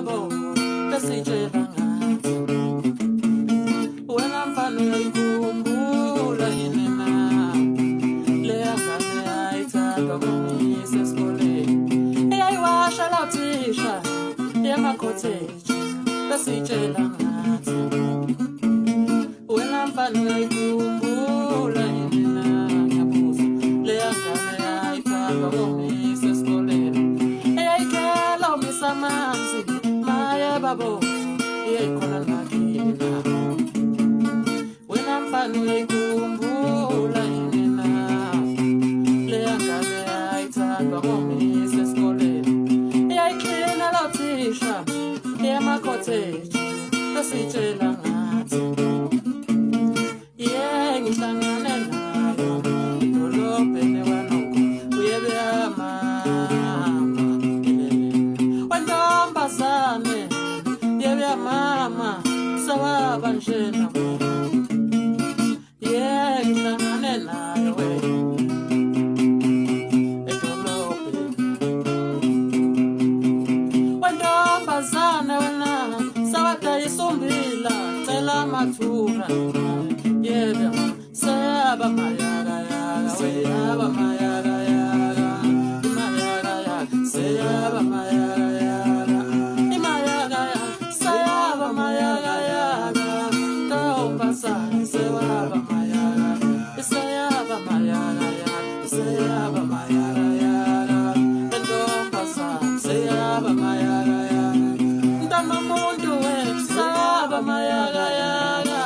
babo besitshela ngathi wena mfana uyayikhumbula yini na leya ngane ayithandwa ngumyise esikoleni eyayiwasha la thisha emakhotheji besitshela ngathi wena mfana uyayikhumbula yini na ngiyabuza leya ngane ayithandwa ngumyise esikoleni eyayikela umisamanzi maye babo iyayikhona ngakini na wena mfana uyayikhumbula yini na leya ngane ayithandwa ngumyise esikoleni eyayiklina la thisha emakhotheji besitshela ngathi ngihlangane nayo idolobheni wanoko uyebe yamama wentombazane yebe yamama sawaba njena ngihlangane nayo edolobheni wentombazane wena sawadayisumbila cela mathura yebe sayaba mayaga yaga sayaba mayaga yaga mayaga yaga sayaba mayaga yaga mayaga yaga sayaba mayaga yaga tombasa sayaba mayaga sayaba mayaga yaga sayaba mayaga yaga tombasa sayaba mayaga yaga ndamamuntu we sayaba mayaga yaga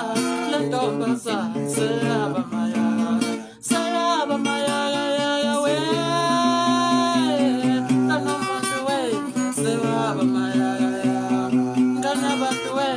lentombasa sayaba mayaga yaga we ndamamuntu we sayaba mayaga yaga nganabantu we